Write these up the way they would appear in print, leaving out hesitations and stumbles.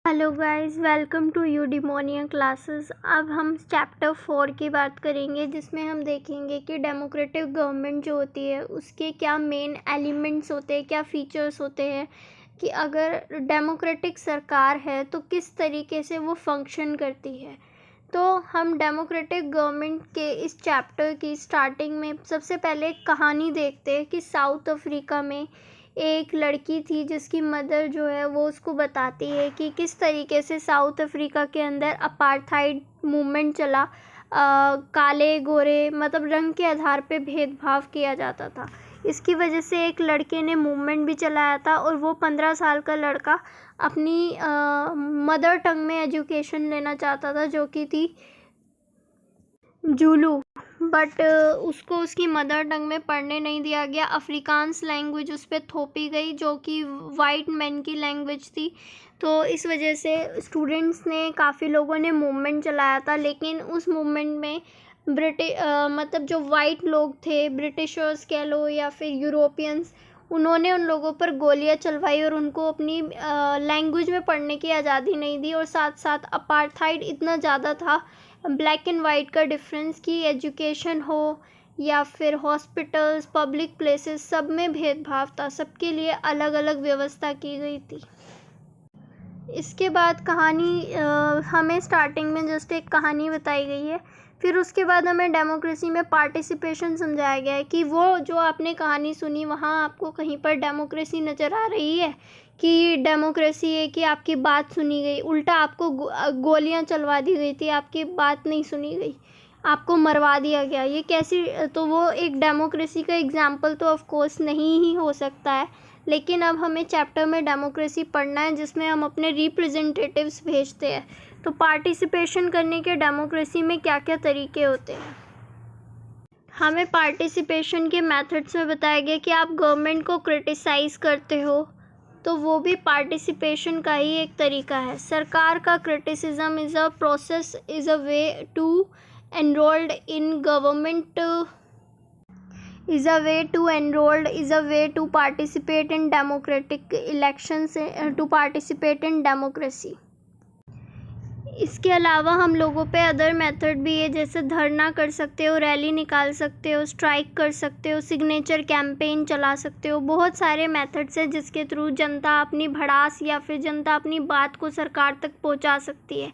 Hello guys, welcome to Eudaimonia classes. अब हम chapter 4 की बात करेंगे, जिसमें हम देखेंगे कि डेमोक्रेटिक गवर्नमेंट जो होती है उसके क्या मेन एलिमेंट्स होते हैं, क्या फीचर्स होते हैं, कि अगर डेमोक्रेटिक सरकार है तो किस तरीके से वो फंक्शन करती है। तो हम डेमोक्रेटिक गवर्नमेंट के इस चैप्टर की स्टार्टिंग में सबसे पहले एक कहानी देखते हैं कि साउथ अफ्रीका में एक लड़की थी जिसकी मदर जो है वो उसको बताती है कि किस तरीके से साउथ अफ्रीका के अंदर अपार्थाइड मूवमेंट चला। काले गोरे मतलब रंग के आधार पे भेदभाव किया जाता था। इसकी वजह से एक लड़के ने मूवमेंट भी चलाया था और वो 15 साल का लड़का अपनी मदर टंग में एजुकेशन लेना चाहता था, जो कि थी जुलू। बट उसको उसकी मदर टंग में पढ़ने नहीं दिया गया। अफ्रीकांस लैंग्वेज उस पर थोपी गई, जो कि वाइट मैन की लैंग्वेज थी। तो इस वजह से स्टूडेंट्स ने, काफ़ी लोगों ने मूवमेंट चलाया था, लेकिन उस मूवमेंट में मतलब जो वाइट लोग थे, ब्रिटिशर्स कह लो या फिर यूरोपियंस, उन्होंने उन लोगों पर गोलियां चलवाई और उनको अपनी लैंग्वेज में पढ़ने की आज़ादी नहीं दी। और साथ साथ अपार्थाइड इतना ज़्यादा था, ब्लैक एंड वाइट का डिफरेंस, कि एजुकेशन हो या फिर हॉस्पिटल्स, पब्लिक प्लेसेस, सब में भेदभाव था। सबके लिए अलग अलग व्यवस्था की गई थी। इसके बाद कहानी हमें स्टार्टिंग में जस्ट एक कहानी बताई गई है। फिर उसके बाद हमें डेमोक्रेसी में पार्टिसिपेशन समझाया गया है कि वो जो आपने कहानी सुनी वहाँ आपको कहीं पर डेमोक्रेसी नज़र आ रही है, कि डेमोक्रेसी है कि आपकी बात सुनी गई। उल्टा आपको गोलियां चलवा दी गई थी, आपकी बात नहीं सुनी गई, आपको मरवा दिया गया। ये कैसी, तो वो एक डेमोक्रेसी का एग्जाम्पल तो ऑफ कोर्स नहीं ही हो सकता है। लेकिन अब हमें चैप्टर में डेमोक्रेसी पढ़ना है, जिसमें हम अपने रिप्रेजेंटेटिव्स भेजते हैं। तो पार्टिसिपेशन करने के डेमोक्रेसी में क्या क्या तरीके होते हैं, हमें पार्टिसिपेशन के मेथड्स में बताया गया कि आप गवर्नमेंट को क्रिटिसाइज़ करते हो, तो वो भी पार्टिसिपेशन का ही एक तरीका है। सरकार का criticism is a process, is a way to enrolled in government, is a way to enrolled, is a way to participate in democratic elections, to participate in democracy। इसके अलावा हम लोगों पे अदर मेथड भी है, जैसे धरना कर सकते हो, रैली निकाल सकते हो, स्ट्राइक कर सकते हो, सिग्नेचर कैंपेन चला सकते हो। बहुत सारे मेथड्स हैं जिसके थ्रू जनता अपनी भड़ास या फिर जनता अपनी बात को सरकार तक पहुंचा सकती है,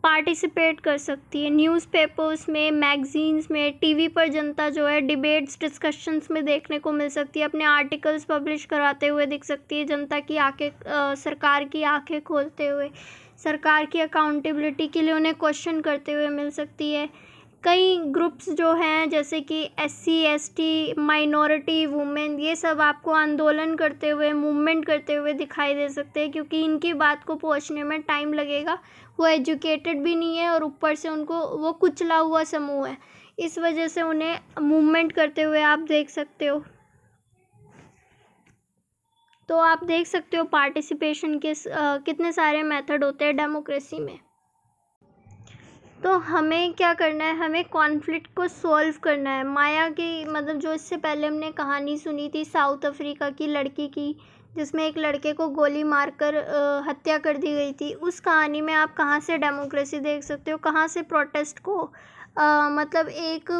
पार्टिसिपेट कर सकती है। न्यूज़पेपर्स में, मैगजीन्स में, टीवी पर जनता जो है डिबेट्स, डिस्कशंस में देखने को मिल सकती है। अपने आर्टिकल्स पब्लिश कराते हुए दिख सकती है जनता की आंखें, सरकार की आंखें खोलते हुए, सरकार की अकाउंटेबिलिटी के लिए उन्हें क्वेश्चन करते हुए मिल सकती है। कई ग्रुप्स जो हैं, जैसे कि SC ST, माइनॉरिटी, वुमेन, ये सब आपको आंदोलन करते हुए, मूवमेंट करते हुए दिखाई दे सकते हैं, क्योंकि इनकी बात को पहुंचने में टाइम लगेगा। वो एजुकेटेड भी नहीं है और ऊपर से उनको वो कुचला हुआ समूह है, इस वजह से उन्हें मूवमेंट करते हुए आप देख सकते हो। तो आप देख सकते हो पार्टिसिपेशन के कितने सारे मेथड होते हैं डेमोक्रेसी में। तो हमें क्या करना है, हमें कॉन्फ्लिक्ट को सॉल्व करना है। माया की, मतलब जो इससे पहले हमने कहानी सुनी थी साउथ अफ्रीका की लड़की की, जिसमें एक लड़के को गोली मारकर हत्या कर दी गई थी, उस कहानी में आप कहाँ से डेमोक्रेसी देख सकते हो, कहाँ से प्रोटेस्ट को मतलब एक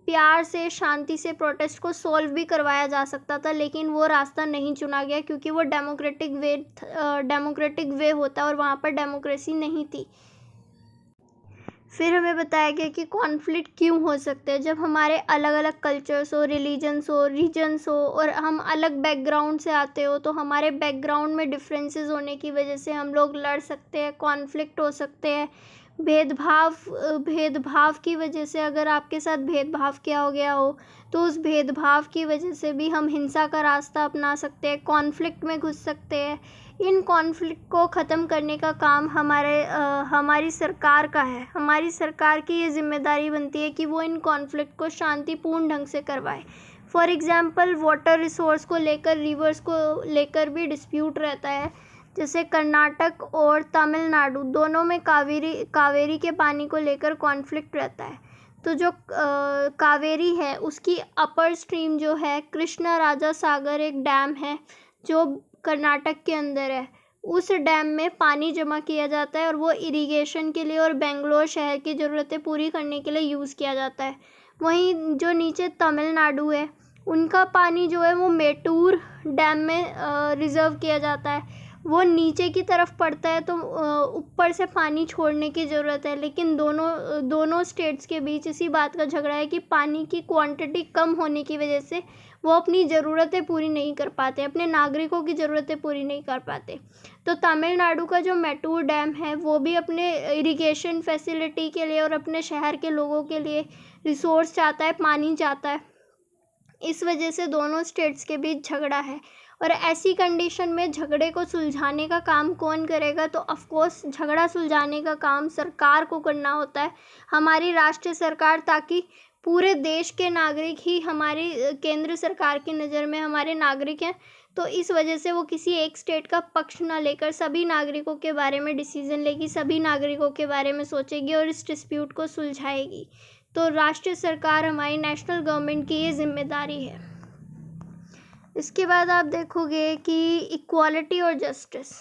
प्यार से, शांति से प्रोटेस्ट को सॉल्व भी करवाया जा सकता था। लेकिन वो रास्ता नहीं चुना गया, क्योंकि वो डेमोक्रेटिक वे होता और वहाँ पर डेमोक्रेसी नहीं थी। फिर हमें बताया गया कि कॉन्फ्लिक्ट क्यों हो सकते हैं, जब हमारे अलग अलग कल्चर्स हो, रिलीजन्स हो, रीजन्स हो, और हम अलग बैकग्राउंड से आते हो, तो हमारे बैकग्राउंड में डिफरेंसेस होने की वजह से हम लोग लड़ सकते हैं, कॉन्फ्लिक्ट हो सकते हैं। भेदभाव की वजह से, अगर आपके साथ भेदभाव किया हो गया हो, तो उस भेदभाव की वजह से भी हम हिंसा का रास्ता अपना सकते हैं, कॉन्फ्लिक्ट में घुस सकते हैं। इन कॉन्फ्लिक्ट को ख़त्म करने का काम हमारी सरकार का है। हमारी सरकार की ये जिम्मेदारी बनती है कि वो इन कॉन्फ्लिक्ट को शांतिपूर्ण ढंग से करवाए। फॉर एग्ज़ाम्पल, वाटर रिसोर्स को लेकर, रिवर्स को लेकर भी डिस्प्यूट रहता है। जैसे कर्नाटक और तमिलनाडु दोनों में कावेरी के पानी को लेकर कॉन्फ्लिक्ट रहता है। तो जो कावेरी है, उसकी अपर स्ट्रीम जो है, कृष्णा राजा सागर एक डैम है जो कर्नाटक के अंदर है, उस डैम में पानी जमा किया जाता है और वो इरिगेशन के लिए और बेंगलोर शहर की ज़रूरतें पूरी करने के लिए यूज़ किया जाता है। वहीं जो नीचे तमिलनाडु है, उनका पानी जो है वो मेटूर डैम में रिज़र्व किया जाता है। वो नीचे की तरफ पड़ता है तो ऊपर से पानी छोड़ने की ज़रूरत है, लेकिन दोनों स्टेट्स के बीच इसी बात का झगड़ा है कि पानी की क्वांटिटी कम होने की वजह से वो अपनी ज़रूरतें पूरी नहीं कर पाते, अपने नागरिकों की ज़रूरतें पूरी नहीं कर पाते। तो तमिलनाडु का जो मेटूर डैम है वो भी अपने इरिगेशन फैसिलिटी के लिए और अपने शहर के लोगों के लिए रिसोर्स चाहता है, पानी चाहता है। इस वजह से दोनों स्टेट्स के बीच झगड़ा है और ऐसी कंडीशन में झगड़े को सुलझाने का काम कौन करेगा? तो ऑफ कोर्स झगड़ा सुलझाने का काम सरकार को करना होता है, हमारी राष्ट्रीय सरकार, ताकि पूरे देश के नागरिक ही हमारी केंद्र सरकार की नज़र में हमारे नागरिक हैं। तो इस वजह से वो किसी एक स्टेट का पक्ष ना लेकर सभी नागरिकों के बारे में डिसीज़न लेगी, सभी नागरिकों के बारे में सोचेगी और इस डिस्प्यूट को सुलझाएगी। तो राष्ट्रीय सरकार, हमारी नेशनल गवर्नमेंट की ये जिम्मेदारी है। इसके बाद आप देखोगे कि इक्वालिटी और जस्टिस,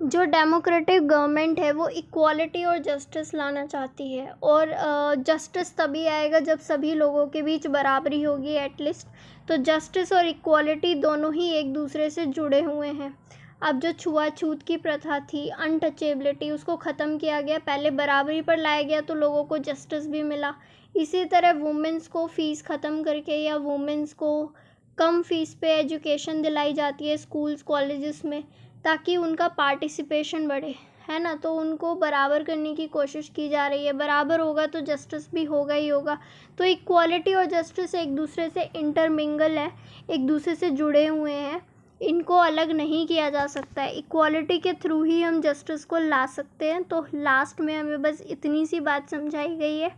जो डेमोक्रेटिक गवर्नमेंट है वो इक्वालिटी और जस्टिस लाना चाहती है और जस्टिस तभी आएगा जब सभी लोगों के बीच बराबरी होगी एटलीस्ट। तो जस्टिस और इक्वालिटी दोनों ही एक दूसरे से जुड़े हुए हैं। अब जो छुआछूत की प्रथा थी, अनटचेबिलिटी, उसको ख़त्म किया गया, पहले बराबरी पर लाया गया तो लोगों को जस्टिस भी मिला। इसी तरह वुमेंस को फ़ीस ख़त्म करके या वुमेंस को कम फ़ीस पे एजुकेशन दिलाई जाती है स्कूल्स कॉलेजेस में, ताकि उनका पार्टिसिपेशन बढ़े, है ना। तो उनको बराबर करने की कोशिश की जा रही है। बराबर होगा तो जस्टिस भी होगा ही होगा। तो इक्वालिटी और जस्टिस एक दूसरे से इंटरमिंगल है, एक दूसरे से जुड़े हुए हैं, इनको अलग नहीं किया जा सकता है। इक्वालिटी के थ्रू ही हम जस्टिस को ला सकते हैं। तो लास्ट में हमें बस इतनी सी बात समझाई गई है।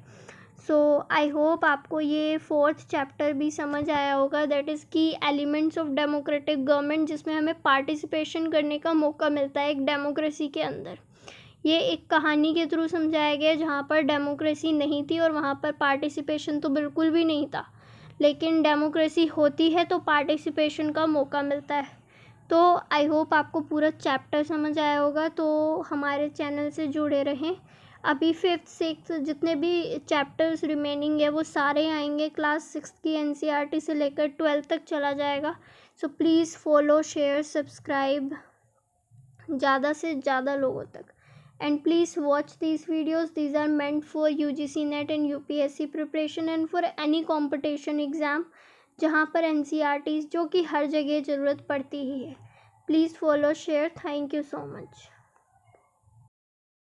सो आई होप आपको ये 4th चैप्टर भी समझ आया होगा, दैट इज़ की एलिमेंट्स ऑफ डेमोक्रेटिक गवर्नमेंट, जिसमें हमें पार्टिसिपेशन करने का मौका मिलता है एक डेमोक्रेसी के अंदर। ये एक कहानी के थ्रू समझाया गया जहाँ पर डेमोक्रेसी नहीं थी और वहाँ पर पार्टिसिपेशन तो बिल्कुल भी नहीं था, लेकिन डेमोक्रेसी होती है तो पार्टिसिपेशन का मौका मिलता है। तो आई होप आपको पूरा चैप्टर समझ आया होगा। तो हमारे चैनल से जुड़े रहें। अभी 5th 6th जितने भी चैप्टर्स रिमेनिंग है वो सारे आएंगे। क्लास 6 की NCERT से लेकर 12th तक चला जाएगा। So please follow, share, subscribe ज़्यादा से ज़्यादा लोगों तक। And please watch these videos. These are meant for UGC NET and UPSC preparation and for any competition exam जहाँ पर NCERTs जो कि हर जगह ज़रूरत पड़ती ही है। Please follow, share. Thank you so much.